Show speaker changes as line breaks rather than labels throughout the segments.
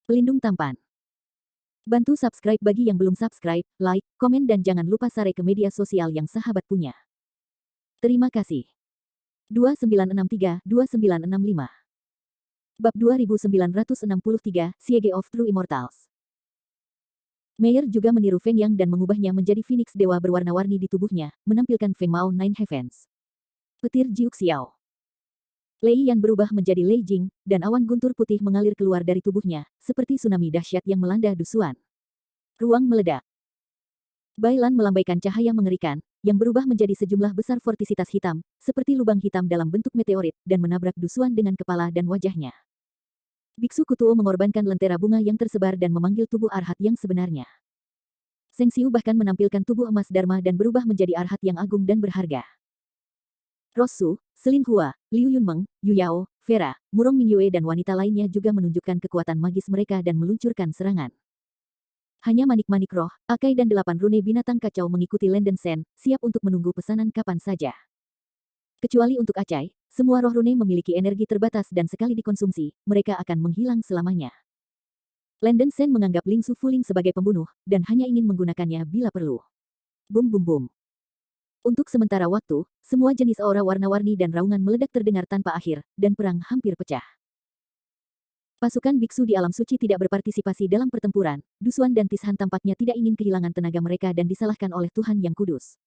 Pelindung tampan. Bantu subscribe bagi yang belum subscribe, like, komen dan jangan lupa share ke media sosial yang sahabat punya. Terima kasih. 2963-2965 Bab 2963, Siege of True Immortals. Meyer juga meniru Feng Yang dan mengubahnya menjadi Phoenix dewa berwarna-warni di tubuhnya, menampilkan Feng Mao Nine Heavens. Petir Jiuk Xiao. Lei Yan berubah menjadi Lei Jing, dan awan guntur putih mengalir keluar dari tubuhnya, seperti tsunami dahsyat yang melanda Dusuan. Ruang meledak. Bailan melambaikan cahaya mengerikan, yang berubah menjadi sejumlah besar vortisitas hitam, seperti lubang hitam dalam bentuk meteorit, dan menabrak Dusuan dengan kepala dan wajahnya. Biksu Kutuo mengorbankan lentera bunga yang tersebar dan memanggil tubuh Arhat yang sebenarnya. Seng Xiu bahkan menampilkan tubuh emas Dharma dan berubah menjadi Arhat yang agung dan berharga. Rosu, Selin Hua, Liu Yunmeng, Yu Yao, Vera, Murong Mingyue dan wanita lainnya juga menunjukkan kekuatan magis mereka dan meluncurkan serangan. Hanya manik-manik roh, Akai dan 8 rune binatang kacau mengikuti Lenden Sen, siap untuk menunggu pesanan kapan saja. Kecuali untuk Acai, semua roh rune memiliki energi terbatas dan sekali dikonsumsi, mereka akan menghilang selamanya. Lenden Sen menganggap Ling Su Fuling sebagai pembunuh, dan hanya ingin menggunakannya bila perlu. Bum bum bum. Untuk sementara waktu, semua jenis aura warna-warni dan raungan meledak terdengar tanpa akhir, dan perang hampir pecah. Pasukan biksu di alam suci tidak berpartisipasi dalam pertempuran, Dusuan dan Tishan tampaknya tidak ingin kehilangan tenaga mereka dan disalahkan oleh Tuhan Yang Kudus.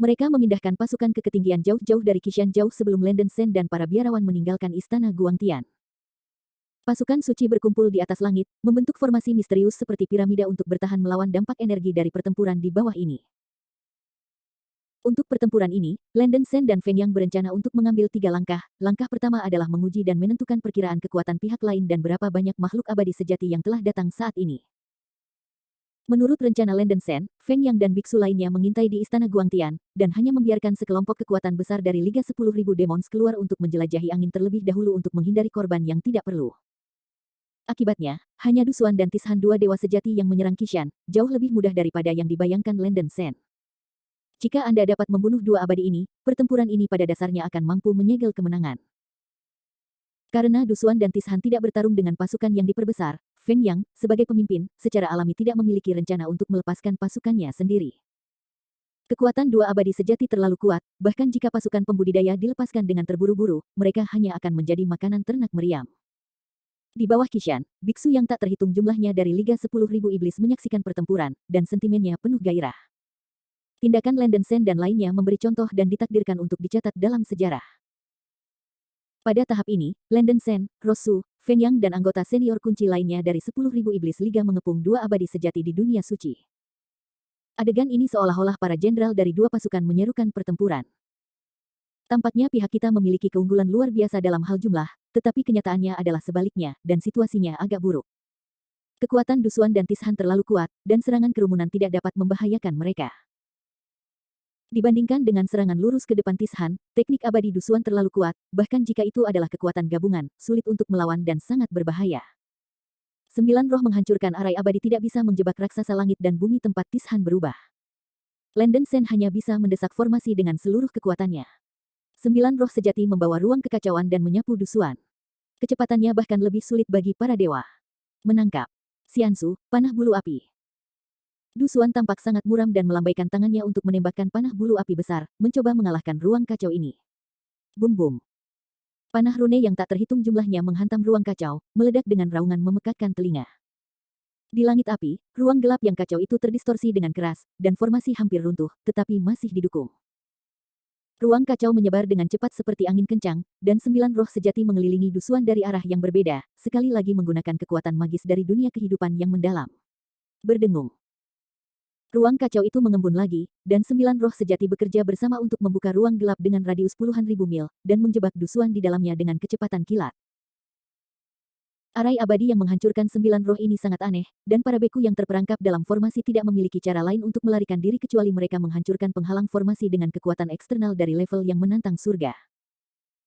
Mereka memindahkan pasukan ke ketinggian jauh-jauh dari Qishan jauh sebelum Lenden Sen dan para biarawan meninggalkan istana Guangtian. Pasukan suci berkumpul di atas langit, membentuk formasi misterius seperti piramida untuk bertahan melawan dampak energi dari pertempuran di bawah ini. Untuk pertempuran ini, Lenden Sen dan Feng Yang berencana untuk mengambil 3 langkah. Langkah pertama adalah menguji dan menentukan perkiraan kekuatan pihak lain dan berapa banyak makhluk abadi sejati yang telah datang saat ini. Menurut rencana Lenden Sen, Feng Yang dan biksu lainnya mengintai di istana Guangtian, dan hanya membiarkan sekelompok kekuatan besar dari Liga 10.000 Demons keluar untuk menjelajahi angin terlebih dahulu untuk menghindari korban yang tidak perlu. Akibatnya, hanya Dusuan dan Tishan dua dewa sejati yang menyerang Qishan, jauh lebih mudah daripada yang dibayangkan Lenden Sen. Jika Anda dapat membunuh 2 abadi ini, pertempuran ini pada dasarnya akan mampu menyegel kemenangan. Karena Dusuan dan Tishan tidak bertarung dengan pasukan yang diperbesar, Feng Yang, sebagai pemimpin, secara alami tidak memiliki rencana untuk melepaskan pasukannya sendiri. Kekuatan 2 abadi sejati terlalu kuat, bahkan jika pasukan pembudidaya dilepaskan dengan terburu-buru, mereka hanya akan menjadi makanan ternak meriam. Di bawah Qishan, biksu yang tak terhitung jumlahnya dari Liga 10.000 Iblis menyaksikan pertempuran, dan sentimennya penuh gairah. Tindakan Lenden Sen dan lainnya memberi contoh dan ditakdirkan untuk dicatat dalam sejarah. Pada tahap ini, Lenden Sen, Rosu, Feng Yang dan anggota senior kunci lainnya dari 10.000 Iblis Liga mengepung 2 abadi sejati di dunia suci. Adegan ini seolah-olah para jenderal dari 2 pasukan menyerukan pertempuran. Tampaknya pihak kita memiliki keunggulan luar biasa dalam hal jumlah, tetapi kenyataannya adalah sebaliknya, dan situasinya agak buruk. Kekuatan Dusuan dan Tishan terlalu kuat, dan serangan kerumunan tidak dapat membahayakan mereka. Dibandingkan dengan serangan lurus ke depan Tishan, teknik abadi Dusuan terlalu kuat, bahkan jika itu adalah kekuatan gabungan, sulit untuk melawan dan sangat berbahaya. 9 roh menghancurkan arai abadi tidak bisa menjebak raksasa langit dan bumi tempat Tishan berubah. Lenden Sen hanya bisa mendesak formasi dengan seluruh kekuatannya. 9 roh sejati membawa ruang kekacauan dan menyapu Dusuan. Kecepatannya bahkan lebih sulit bagi para dewa. Menangkap. Xiansu, panah bulu api. Dusuan tampak sangat muram dan melambaikan tangannya untuk menembakkan panah bulu api besar, mencoba mengalahkan ruang kacau ini. Bum bum. Panah rune yang tak terhitung jumlahnya menghantam ruang kacau, meledak dengan raungan memekakkan telinga. Di langit api, ruang gelap yang kacau itu terdistorsi dengan keras, dan formasi hampir runtuh, tetapi masih didukung. Ruang kacau menyebar dengan cepat seperti angin kencang, dan 9 roh sejati mengelilingi Dusuan dari arah yang berbeda, sekali lagi menggunakan kekuatan magis dari dunia kehidupan yang mendalam. Berdengung. Ruang kacau itu mengembun lagi, dan 9 roh sejati bekerja bersama untuk membuka ruang gelap dengan radius puluhan ribu mil, dan menjebak Dusuan di dalamnya dengan kecepatan kilat. Arai abadi yang menghancurkan 9 roh ini sangat aneh, dan para beku yang terperangkap dalam formasi tidak memiliki cara lain untuk melarikan diri kecuali mereka menghancurkan penghalang formasi dengan kekuatan eksternal dari level yang menantang surga.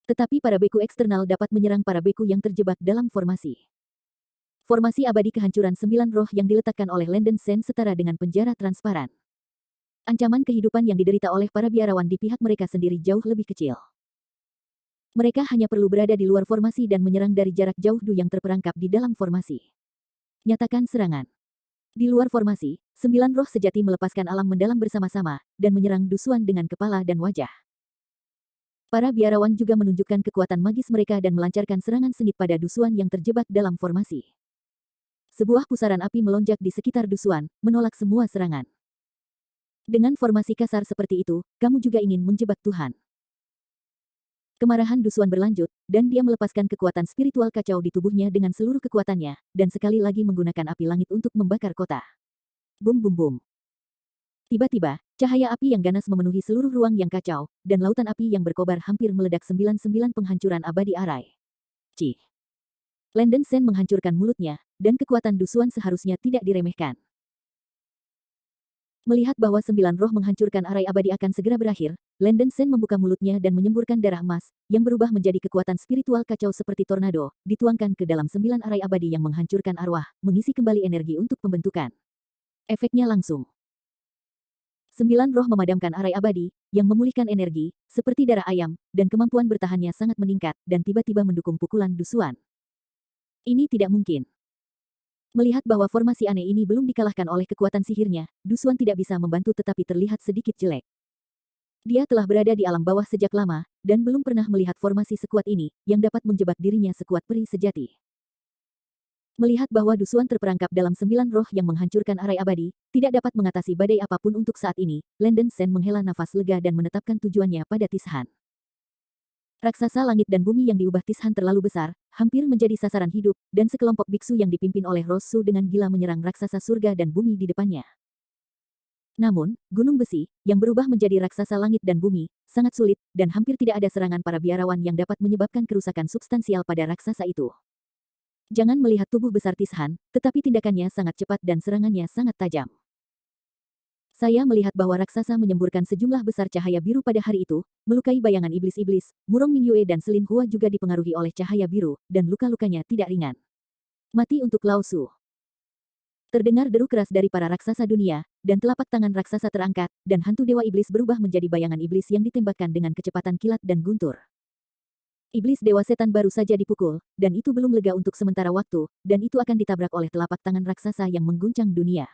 Tetapi para beku eksternal dapat menyerang para beku yang terjebak dalam formasi. Formasi abadi kehancuran 9 roh yang diletakkan oleh Lenden Sen setara dengan penjara transparan. Ancaman kehidupan yang diderita oleh para biarawan di pihak mereka sendiri jauh lebih kecil. Mereka hanya perlu berada di luar formasi dan menyerang dari jarak jauh yang terperangkap di dalam formasi. Nyatakan serangan. Di luar formasi, 9 roh sejati melepaskan alam mendalam bersama-sama, dan menyerang Dusuan dengan kepala dan wajah. Para biarawan juga menunjukkan kekuatan magis mereka dan melancarkan serangan sengit pada Dusuan yang terjebak dalam formasi. Sebuah pusaran api melonjak di sekitar Dusuan, menolak semua serangan. Dengan formasi kasar seperti itu, kamu juga ingin menjebak Tuhan. Kemarahan Dusuan berlanjut, dan dia melepaskan kekuatan spiritual kacau di tubuhnya dengan seluruh kekuatannya, dan sekali lagi menggunakan api langit untuk membakar kota. Bum bum bum. Tiba-tiba, cahaya api yang ganas memenuhi seluruh ruang yang kacau, dan lautan api yang berkobar hampir meledak 99 penghancuran abadi arai. Cih. Landen Sen menghancurkan mulutnya, dan kekuatan Dusuan seharusnya tidak diremehkan. Melihat bahwa 9 roh menghancurkan arai abadi akan segera berakhir, Landen Sen membuka mulutnya dan menyemburkan darah emas, yang berubah menjadi kekuatan spiritual kacau seperti tornado, dituangkan ke dalam 9 arai abadi yang menghancurkan arwah, mengisi kembali energi untuk pembentukan. Efeknya langsung. 9 roh memadamkan arai abadi, yang memulihkan energi, seperti darah ayam, dan kemampuan bertahannya sangat meningkat, dan tiba-tiba mendukung pukulan Dusuan. Ini tidak mungkin. Melihat bahwa formasi aneh ini belum dikalahkan oleh kekuatan sihirnya, Dusuan tidak bisa membantu tetapi terlihat sedikit jelek. Dia telah berada di alam bawah sejak lama, dan belum pernah melihat formasi sekuat ini, yang dapat menjebak dirinya sekuat peri sejati. Melihat bahwa Dusuan terperangkap dalam 9 roh yang menghancurkan arai abadi, tidak dapat mengatasi badai apapun untuk saat ini, Landen Sen menghela nafas lega dan menetapkan tujuannya pada Tishan. Raksasa langit dan bumi yang diubah Tishan terlalu besar, hampir menjadi sasaran hidup, dan sekelompok biksu yang dipimpin oleh Rosu dengan gila menyerang raksasa surga dan bumi di depannya. Namun, gunung besi, yang berubah menjadi raksasa langit dan bumi, sangat sulit, dan hampir tidak ada serangan para biarawan yang dapat menyebabkan kerusakan substansial pada raksasa itu. Jangan melihat tubuh besar Tishan, tetapi tindakannya sangat cepat dan serangannya sangat tajam. Saya melihat bahwa raksasa menyemburkan sejumlah besar cahaya biru pada hari itu, melukai bayangan iblis-iblis, Murong Mingyue dan Selin Hua juga dipengaruhi oleh cahaya biru, dan luka-lukanya tidak ringan. Mati untuk Lao Su. Terdengar deru keras dari para raksasa dunia, dan telapak tangan raksasa terangkat, dan hantu dewa iblis berubah menjadi bayangan iblis yang ditembakkan dengan kecepatan kilat dan guntur. Iblis dewa setan baru saja dipukul, dan itu belum lega untuk sementara waktu, dan itu akan ditabrak oleh telapak tangan raksasa yang mengguncang dunia.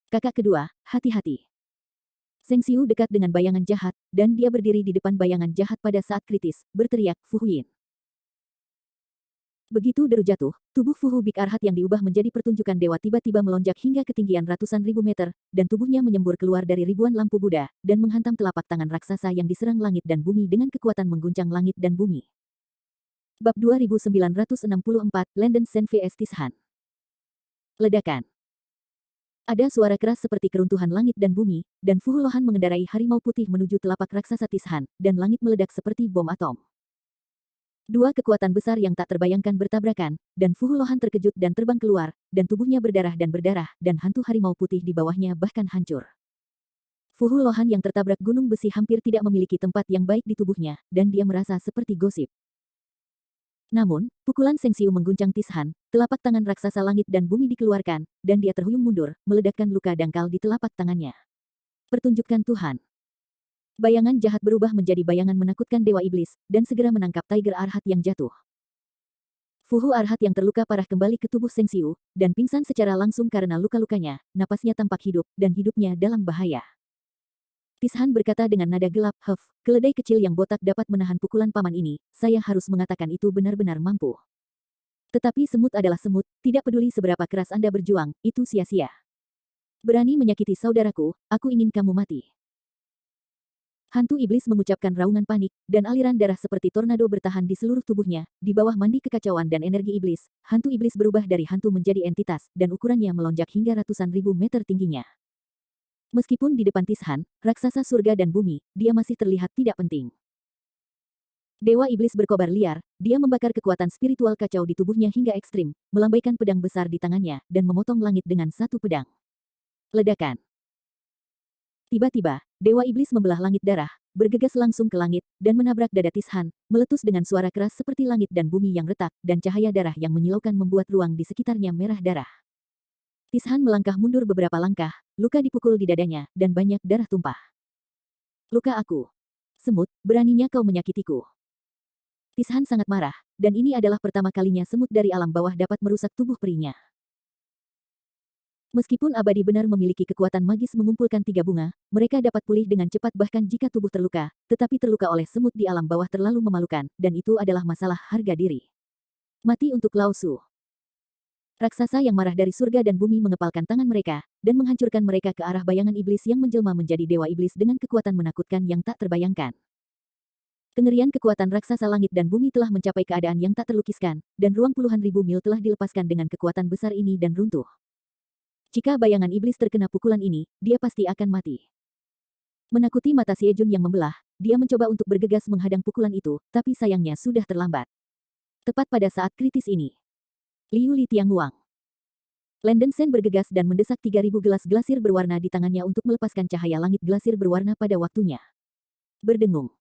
Kakak kedua, hati-hati. Seng Xiu dekat dengan bayangan jahat, dan dia berdiri di depan bayangan jahat pada saat kritis, berteriak, Fu Huyin. Begitu deru jatuh, tubuh Fu Hu Bik Arhat yang diubah menjadi pertunjukan dewa tiba-tiba melonjak hingga ketinggian ratusan ribu meter, dan tubuhnya menyembur keluar dari ribuan lampu Buddha, dan menghantam telapak tangan raksasa yang diserang langit dan bumi dengan kekuatan mengguncang langit dan bumi. Bab 2964, Landen Sen vs Tishan. Ledakan. Ada suara keras seperti keruntuhan langit dan bumi, dan Fu Lohan mengendarai harimau putih menuju telapak raksasa Tishan, dan langit meledak seperti bom atom. Dua kekuatan besar yang tak terbayangkan bertabrakan, dan Fu Lohan terkejut dan terbang keluar, dan tubuhnya berdarah, dan hantu harimau putih di bawahnya bahkan hancur. Fu Lohan yang tertabrak gunung besi hampir tidak memiliki tempat yang baik di tubuhnya, dan dia merasa seperti gosip. Namun, pukulan Seng Xiu mengguncang Tishan, telapak tangan raksasa langit dan bumi dikeluarkan, dan dia terhuyung mundur, meledakkan luka dangkal di telapak tangannya. Pertunjukan Tuhan. Bayangan jahat berubah menjadi bayangan menakutkan Dewa Iblis, dan segera menangkap Tiger Arhat yang jatuh. Fuhu Arhat yang terluka parah kembali ke tubuh Seng Xiu, dan pingsan secara langsung karena luka-lukanya, napasnya tampak hidup, dan hidupnya dalam bahaya. Tishan berkata dengan nada gelap, keledai kecil yang botak dapat menahan pukulan paman ini, saya harus mengatakan itu benar-benar mampu. Tetapi semut adalah semut, tidak peduli seberapa keras Anda berjuang, itu sia-sia. Berani menyakiti saudaraku, aku ingin kamu mati. Hantu iblis mengucapkan raungan panik, dan aliran darah seperti tornado bertahan di seluruh tubuhnya, di bawah mandi kekacauan dan energi iblis, hantu iblis berubah dari hantu menjadi entitas, dan ukurannya melonjak hingga ratusan ribu meter tingginya. Meskipun di depan Tishan, raksasa surga dan bumi, dia masih terlihat tidak penting. Dewa Iblis berkobar liar, dia membakar kekuatan spiritual kacau di tubuhnya hingga ekstrim, melambaikan pedang besar di tangannya, dan memotong langit dengan satu pedang. Ledakan. Tiba-tiba, Dewa Iblis membelah langit darah, bergegas langsung ke langit, dan menabrak dada Tishan, meletus dengan suara keras seperti langit dan bumi yang retak, dan cahaya darah yang menyilaukan membuat ruang di sekitarnya merah darah. Tishan melangkah mundur beberapa langkah, luka dipukul di dadanya, dan banyak darah tumpah. Luka aku. Semut, beraninya kau menyakitiku. Tishan sangat marah, dan ini adalah pertama kalinya semut dari alam bawah dapat merusak tubuh perinya. Meskipun abadi benar memiliki kekuatan magis mengumpulkan 3 bunga, mereka dapat pulih dengan cepat bahkan jika tubuh terluka, tetapi terluka oleh semut di alam bawah terlalu memalukan, dan itu adalah masalah harga diri. Mati untuk Lao Su. Raksasa yang marah dari surga dan bumi mengepalkan tangan mereka, dan menghancurkan mereka ke arah bayangan iblis yang menjelma menjadi dewa iblis dengan kekuatan menakutkan yang tak terbayangkan. Kengerian kekuatan raksasa langit dan bumi telah mencapai keadaan yang tak terlukiskan, dan ruang puluhan ribu mil telah dilepaskan dengan kekuatan besar ini dan runtuh. Jika bayangan iblis terkena pukulan ini, dia pasti akan mati. Menakuti mata Siejun yang membelah, dia mencoba untuk bergegas menghadang pukulan itu, tapi sayangnya sudah terlambat. Tepat pada saat kritis ini, Liu Li Tianguang. Landen Sen bergegas dan mendesak 3.000 gelas glasir berwarna di tangannya untuk melepaskan cahaya langit glasir berwarna pada waktunya. Berdengung.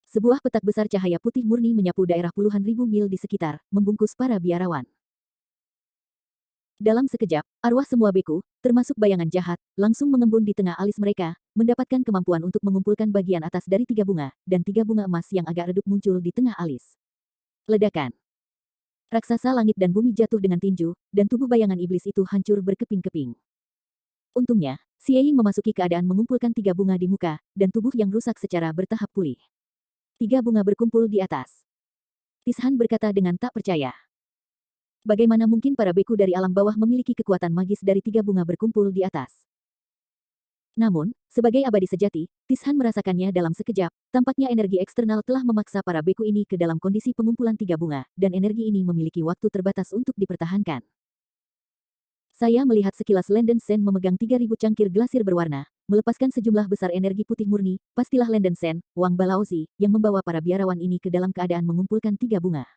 Sebuah petak besar cahaya putih murni menyapu daerah puluhan ribu mil di sekitar, membungkus para biarawan. Dalam sekejap, arwah semua beku, termasuk bayangan jahat, langsung mengembun di tengah alis mereka, mendapatkan kemampuan untuk mengumpulkan bagian atas dari 3 bunga, dan 3 bunga emas yang agak redup muncul di tengah alis. Ledakan. Raksasa langit dan bumi jatuh dengan tinju, dan tubuh bayangan iblis itu hancur berkeping-keping. Untungnya, Xie Ying memasuki keadaan mengumpulkan 3 bunga di muka, dan tubuh yang rusak secara bertahap pulih. 3 bunga berkumpul di atas. Tishan berkata dengan tak percaya. Bagaimana mungkin para beku dari alam bawah memiliki kekuatan magis dari 3 bunga berkumpul di atas? Namun, sebagai abadi sejati, Tishan merasakannya dalam sekejap, tampaknya energi eksternal telah memaksa para beku ini ke dalam kondisi pengumpulan 3 bunga, dan energi ini memiliki waktu terbatas untuk dipertahankan. Saya melihat sekilas Landen Sen memegang 3.000 cangkir glasir berwarna, melepaskan sejumlah besar energi putih murni, pastilah Landen Sen, Wang Balaozi, yang membawa para biarawan ini ke dalam keadaan mengumpulkan 3 bunga.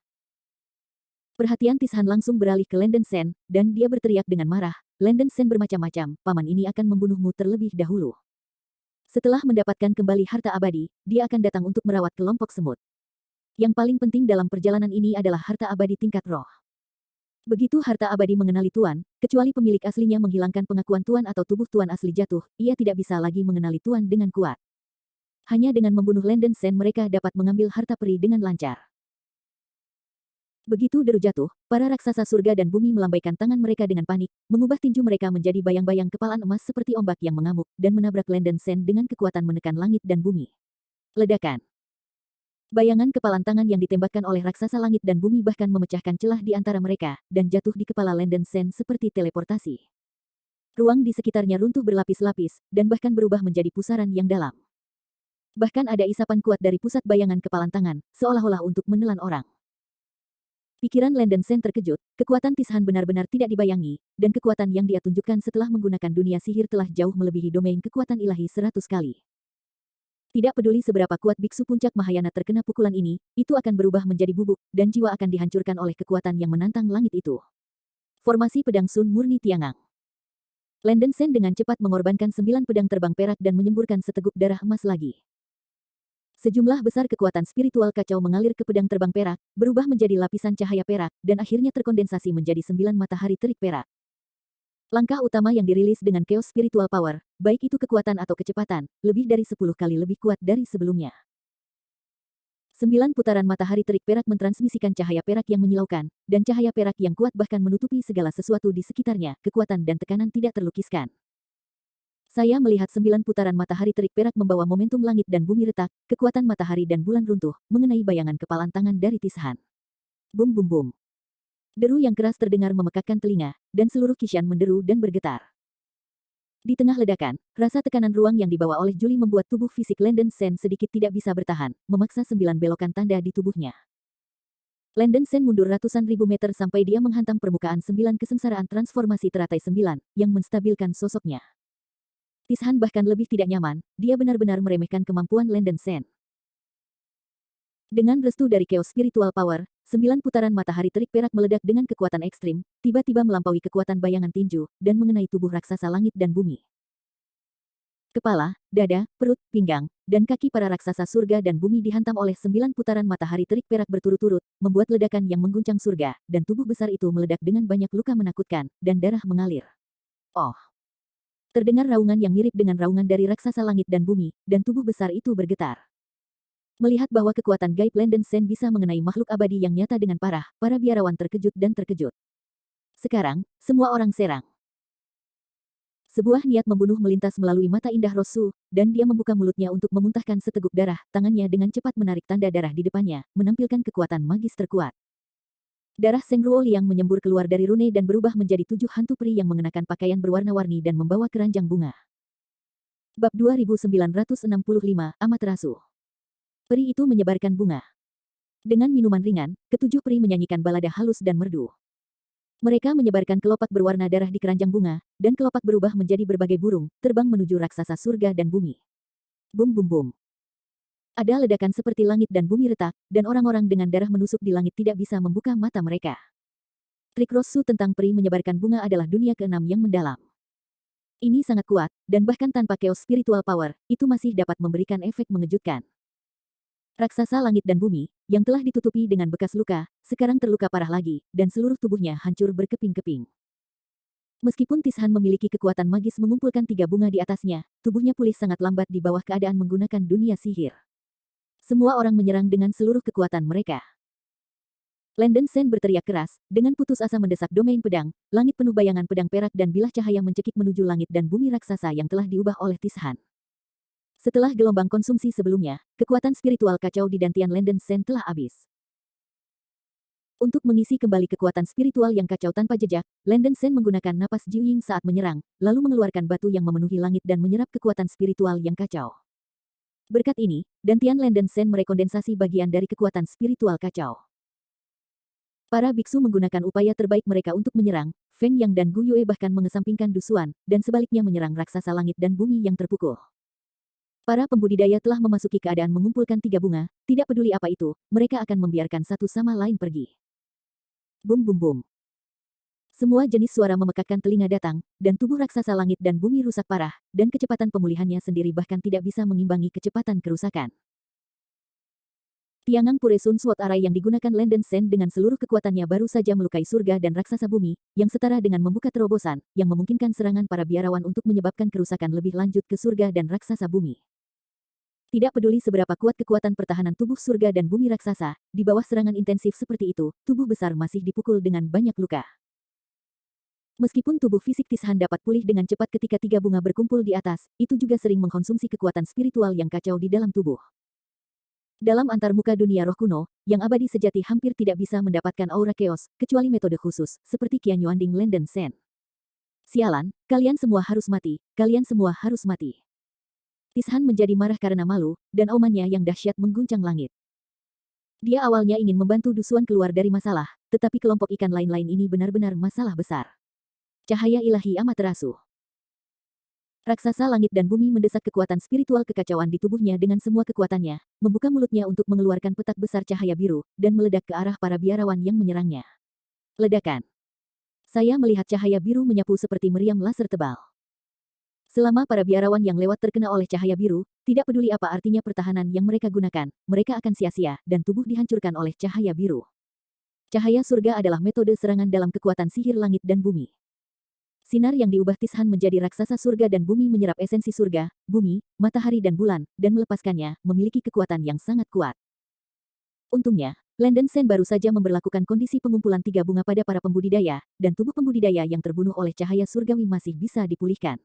Perhatian Tishan langsung beralih ke Landen Sen, dan dia berteriak dengan marah, Landen Sen bermacam-macam, paman ini akan membunuhmu terlebih dahulu. Setelah mendapatkan kembali harta abadi, dia akan datang untuk merawat kelompok semut. Yang paling penting dalam perjalanan ini adalah harta abadi tingkat roh. Begitu harta abadi mengenali Tuan, kecuali pemilik aslinya menghilangkan pengakuan Tuan atau tubuh Tuan asli jatuh, ia tidak bisa lagi mengenali Tuan dengan kuat. Hanya dengan membunuh Landen Sen mereka dapat mengambil harta peri dengan lancar. Begitu deru jatuh, para raksasa surga dan bumi melambaikan tangan mereka dengan panik, mengubah tinju mereka menjadi bayang-bayang kepalan emas seperti ombak yang mengamuk, dan menabrak Landen Sen dengan kekuatan menekan langit dan bumi. Ledakan. Bayangan kepalan tangan yang ditembakkan oleh raksasa langit dan bumi bahkan memecahkan celah di antara mereka, dan jatuh di kepala Landen Sen seperti teleportasi. Ruang di sekitarnya runtuh berlapis-lapis, dan bahkan berubah menjadi pusaran yang dalam. Bahkan ada isapan kuat dari pusat bayangan kepalan tangan, seolah-olah untuk menelan orang. Pikiran Landen Sen terkejut, kekuatan Tishan benar-benar tidak dibayangi, dan kekuatan yang dia tunjukkan setelah menggunakan dunia sihir telah jauh melebihi domain kekuatan ilahi 100 kali. Tidak peduli seberapa kuat biksu puncak Mahayana terkena pukulan ini, itu akan berubah menjadi bubuk, dan jiwa akan dihancurkan oleh kekuatan yang menantang langit itu. Formasi pedang Sun murni Tiangang. Landen Sen dengan cepat mengorbankan 9 pedang terbang perak dan menyemburkan seteguk darah emas lagi. Sejumlah besar kekuatan spiritual kacau mengalir ke pedang terbang perak, berubah menjadi lapisan cahaya perak, dan akhirnya terkondensasi menjadi 9 matahari terik perak. Langkah utama yang dirilis dengan Chaos Spiritual Power, baik itu kekuatan atau kecepatan, lebih dari 10 kali lebih kuat dari sebelumnya. 9 putaran matahari terik perak mentransmisikan cahaya perak yang menyilaukan, dan cahaya perak yang kuat bahkan menutupi segala sesuatu di sekitarnya, kekuatan dan tekanan tidak terlukiskan. Saya melihat 9 putaran matahari terik perak membawa momentum langit dan bumi retak, kekuatan matahari dan bulan runtuh, mengenai bayangan kepalan tangan dari Tishan. Bum bum bum. Deru yang keras terdengar memekakkan telinga, dan seluruh Kishan menderu dan bergetar. Di tengah ledakan, rasa tekanan ruang yang dibawa oleh Juli membuat tubuh fisik Landen Sen sedikit tidak bisa bertahan, memaksa 9 belokan tanda di tubuhnya. Landen Sen mundur ratusan ribu meter sampai dia menghantam permukaan 9 kesengsaraan transformasi teratai 9, yang menstabilkan sosoknya. Tishan bahkan lebih tidak nyaman, dia benar-benar meremehkan kemampuan Landen Sen. Dengan restu dari Chaos Spiritual Power, 9 putaran matahari terik perak meledak dengan kekuatan ekstrim, tiba-tiba melampaui kekuatan bayangan tinju, dan mengenai tubuh raksasa langit dan bumi. Kepala, dada, perut, pinggang, dan kaki para raksasa surga dan bumi dihantam oleh 9 putaran matahari terik perak berturut-turut, membuat ledakan yang mengguncang surga, dan tubuh besar itu meledak dengan banyak luka menakutkan, dan darah mengalir. Oh! Terdengar raungan yang mirip dengan raungan dari raksasa langit dan bumi, dan tubuh besar itu bergetar. Melihat bahwa kekuatan gaib Landen Sen bisa mengenai makhluk abadi yang nyata dengan parah, para biarawan terkejut dan terkejut. Sekarang, semua orang serang. Sebuah niat membunuh melintas melalui mata indah Rosu, dan dia membuka mulutnya untuk memuntahkan seteguk darah. Tangannya dengan cepat menarik tanda darah di depannya, menampilkan kekuatan magis terkuat. Darah Sengruo Liang menyembur keluar dari rune dan berubah menjadi 7 hantu peri yang mengenakan pakaian berwarna-warni dan membawa keranjang bunga. Bab 2965, Amaterasu. Peri itu menyebarkan bunga. Dengan minuman ringan, ketujuh peri menyanyikan balada halus dan merdu. Mereka menyebarkan kelopak berwarna darah di keranjang bunga, dan kelopak berubah menjadi berbagai burung, terbang menuju raksasa surga dan bumi. Bum bum bum. Ada ledakan seperti langit dan bumi retak, dan orang-orang dengan darah menusuk di langit tidak bisa membuka mata mereka. Trik Rosu tentang peri menyebarkan bunga adalah dunia keenam yang mendalam. Ini sangat kuat, dan bahkan tanpa chaos spiritual power, itu masih dapat memberikan efek mengejutkan. Raksasa langit dan bumi, yang telah ditutupi dengan bekas luka, sekarang terluka parah lagi, dan seluruh tubuhnya hancur berkeping-keping. Meskipun Tishan memiliki kekuatan magis mengumpulkan 3 bunga di atasnya, tubuhnya pulih sangat lambat di bawah keadaan menggunakan dunia sihir. Semua orang menyerang dengan seluruh kekuatan mereka. Landen Sen berteriak keras, dengan putus asa mendesak domain pedang, langit penuh bayangan pedang perak dan bilah cahaya mencekik menuju langit dan bumi raksasa yang telah diubah oleh Tishan. Setelah gelombang konsumsi sebelumnya, kekuatan spiritual kacau di dantian Landen Sen telah habis. Untuk mengisi kembali kekuatan spiritual yang kacau tanpa jejak, Landen Sen menggunakan napas Jiuying saat menyerang, lalu mengeluarkan batu yang memenuhi langit dan menyerap kekuatan spiritual yang kacau. Berkat ini, dantian Landen Sen merekondensasi bagian dari kekuatan spiritual kacau. Para biksu menggunakan upaya terbaik mereka untuk menyerang, Feng Yang dan Gu Yue bahkan mengesampingkan Dusuan, dan sebaliknya menyerang raksasa langit dan bumi yang terpukul. Para pembudidaya telah memasuki keadaan mengumpulkan 3 bunga, tidak peduli apa itu, mereka akan membiarkan satu sama lain pergi. Bum bum bum. Semua jenis suara memekakkan telinga datang, dan tubuh raksasa langit dan bumi rusak parah, dan kecepatan pemulihannya sendiri bahkan tidak bisa mengimbangi kecepatan kerusakan. Tiangang Pure Sun Sword Arai yang digunakan Landen Sen dengan seluruh kekuatannya baru saja melukai surga dan raksasa bumi, yang setara dengan membuka terobosan, yang memungkinkan serangan para biarawan untuk menyebabkan kerusakan lebih lanjut ke surga dan raksasa bumi. Tidak peduli seberapa kuat kekuatan pertahanan tubuh surga dan bumi raksasa, di bawah serangan intensif seperti itu, tubuh besar masih dipukul dengan banyak luka. Meskipun tubuh fisik Tishan dapat pulih dengan cepat ketika 3 bunga berkumpul di atas, itu juga sering mengkonsumsi kekuatan spiritual yang kacau di dalam tubuh. Dalam antarmuka dunia roh kuno, yang abadi sejati hampir tidak bisa mendapatkan aura chaos, kecuali metode khusus, seperti Qian Yuanding Landen Sen. Sialan, kalian semua harus mati, kalian semua harus mati. Tishan menjadi marah karena malu, dan aumannya yang dahsyat mengguncang langit. Dia awalnya ingin membantu Dusuan keluar dari masalah, tetapi kelompok ikan lain-lain ini benar-benar masalah besar. Cahaya ilahi Amaterasu. Raksasa langit dan bumi mendesak kekuatan spiritual kekacauan di tubuhnya dengan semua kekuatannya, membuka mulutnya untuk mengeluarkan petak besar cahaya biru, dan meledak ke arah para biarawan yang menyerangnya. Ledakan. Saya melihat cahaya biru menyapu seperti meriam laser tebal. Selama para biarawan yang lewat terkena oleh cahaya biru, tidak peduli apa artinya pertahanan yang mereka gunakan, mereka akan sia-sia, dan tubuh dihancurkan oleh cahaya biru. Cahaya surga adalah metode serangan dalam kekuatan sihir langit dan bumi. Sinar yang diubah Tishan menjadi raksasa surga dan bumi menyerap esensi surga, bumi, matahari dan bulan, dan melepaskannya, memiliki kekuatan yang sangat kuat. Untungnya, Landen Sen baru saja memberlakukan kondisi pengumpulan 3 bunga pada para pembudidaya, dan tubuh pembudidaya yang terbunuh oleh cahaya surgawi masih bisa dipulihkan.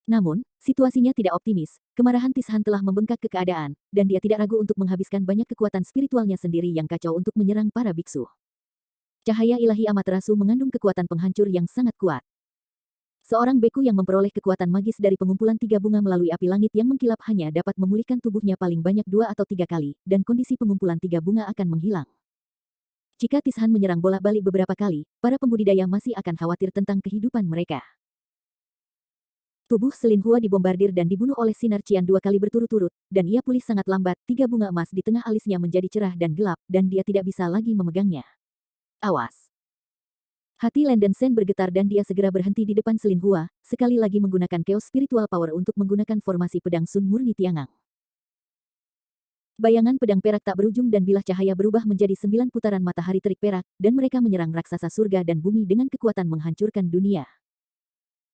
Namun, situasinya tidak optimis, kemarahan Tishan telah membengkak ke keadaan, dan dia tidak ragu untuk menghabiskan banyak kekuatan spiritualnya sendiri yang kacau untuk menyerang para biksu. Cahaya ilahi Amaterasu mengandung kekuatan penghancur yang sangat kuat. Seorang beku yang memperoleh kekuatan magis dari pengumpulan 3 bunga melalui api langit yang mengkilap hanya dapat memulihkan tubuhnya paling banyak 2 atau 3 kali, dan kondisi pengumpulan 3 bunga akan menghilang. Jika Tishan menyerang bolak-balik beberapa kali, para pembudidaya masih akan khawatir tentang kehidupan mereka. Tubuh Selin Hua dibombardir dan dibunuh oleh sinar cian 2 kali berturut-turut, dan ia pulih sangat lambat, 3 bunga emas di tengah alisnya menjadi cerah dan gelap, dan dia tidak bisa lagi memegangnya. Awas. Hati Landen Sen bergetar dan dia segera berhenti di depan Selin Hua, sekali lagi menggunakan chaos spiritual power untuk menggunakan formasi pedang Sun Murni Tiangang. Bayangan pedang perak tak berujung dan bilah cahaya berubah menjadi 9 putaran matahari terik perak, dan mereka menyerang raksasa surga dan bumi dengan kekuatan menghancurkan dunia.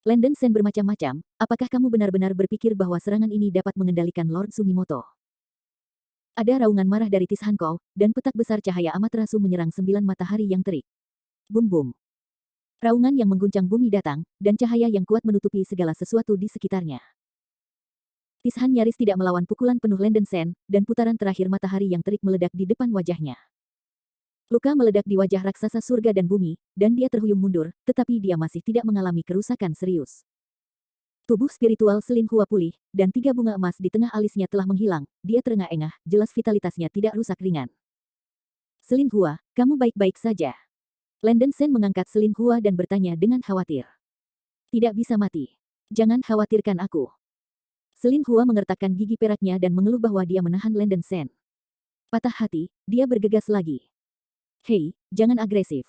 Landen Sen bermacam-macam, apakah kamu benar-benar berpikir bahwa serangan ini dapat mengendalikan Lord Sumimoto? Ada raungan marah dari Tishan Kou, dan petak besar cahaya Amaterasu menyerang 9 matahari yang terik. Bum bum. Raungan yang mengguncang bumi datang, dan cahaya yang kuat menutupi segala sesuatu di sekitarnya. Tishan nyaris tidak melawan pukulan penuh Landen Sen, dan putaran terakhir matahari yang terik meledak di depan wajahnya. Luka meledak di wajah raksasa surga dan bumi, dan dia terhuyung mundur, tetapi dia masih tidak mengalami kerusakan serius. Tubuh spiritual Selin Hua pulih, dan 3 bunga emas di tengah alisnya telah menghilang, dia terengah-engah, jelas vitalitasnya tidak rusak ringan. Selin Hua, kamu baik-baik saja. Landen Sen mengangkat Selin Hua dan bertanya dengan khawatir. Tidak bisa mati. Jangan khawatirkan aku. Selin Hua mengertakkan gigi peraknya dan mengeluh bahwa dia menahan Landen Sen. Patah hati, dia bergegas lagi. Hei, jangan agresif.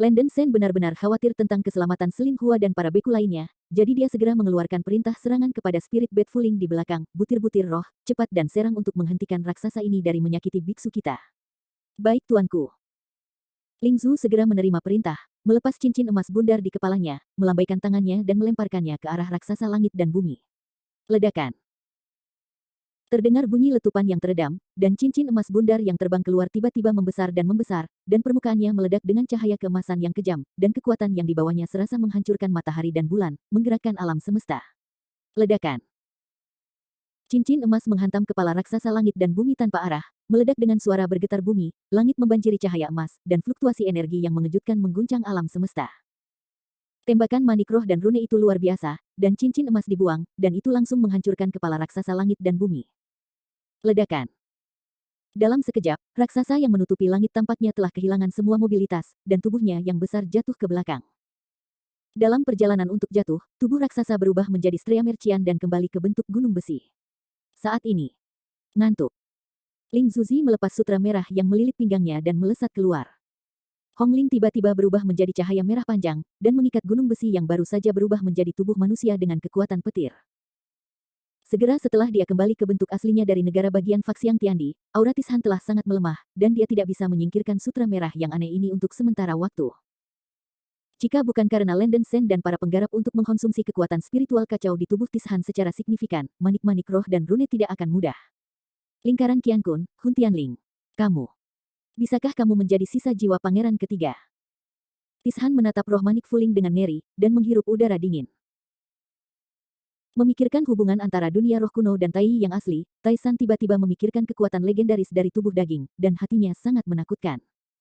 Landen Sen benar-benar khawatir tentang keselamatan Selin Hua dan para beku lainnya, jadi dia segera mengeluarkan perintah serangan kepada spirit bed fuling di belakang, butir-butir roh, cepat dan serang untuk menghentikan raksasa ini dari menyakiti biksu kita. Baik tuanku. Ling Zhu segera menerima perintah, melepas cincin emas bundar di kepalanya, melambaikan tangannya dan melemparkannya ke arah raksasa langit dan bumi. Ledakan. Terdengar bunyi letupan yang teredam, dan cincin emas bundar yang terbang keluar tiba-tiba membesar, dan permukaannya meledak dengan cahaya keemasan yang kejam, dan kekuatan yang dibawanya serasa menghancurkan matahari dan bulan, menggerakkan alam semesta. Ledakan. Cincin emas menghantam kepala raksasa langit dan bumi tanpa arah, meledak dengan suara bergetar bumi, langit membanjiri cahaya emas, dan fluktuasi energi yang mengejutkan mengguncang alam semesta. Tembakan manik roh dan rune itu luar biasa, dan cincin emas dibuang, dan itu langsung menghancurkan kepala raksasa langit dan bumi. Ledakan. Dalam sekejap, raksasa yang menutupi langit tampaknya telah kehilangan semua mobilitas, dan tubuhnya yang besar jatuh ke belakang. Dalam perjalanan untuk jatuh, tubuh raksasa berubah menjadi Strea Mercian dan kembali ke bentuk gunung besi. Saat ini, ngantuk. Ling Zuzi melepas sutra merah yang melilit pinggangnya dan melesat keluar. Hong Ling tiba-tiba berubah menjadi cahaya merah panjang, dan mengikat gunung besi yang baru saja berubah menjadi tubuh manusia dengan kekuatan petir. Segera setelah dia kembali ke bentuk aslinya dari negara bagian Faksiang Tiandi, aura Tishan telah sangat melemah, dan dia tidak bisa menyingkirkan sutra merah yang aneh ini untuk sementara waktu. Jika bukan karena Landen Sen dan para penggarap untuk mengkonsumsi kekuatan spiritual kacau di tubuh Tishan secara signifikan, manik-manik roh dan rune tidak akan mudah. Lingkaran Qiankun, Hun Tianling. Kamu. Bisakah kamu menjadi sisa jiwa pangeran ketiga? Tishan menatap roh manik fuling dengan ngeri, dan menghirup udara dingin. Memikirkan hubungan antara dunia roh kuno dan Tai yang asli, Tai San tiba-tiba memikirkan kekuatan legendaris dari tubuh daging, dan hatinya sangat menakutkan.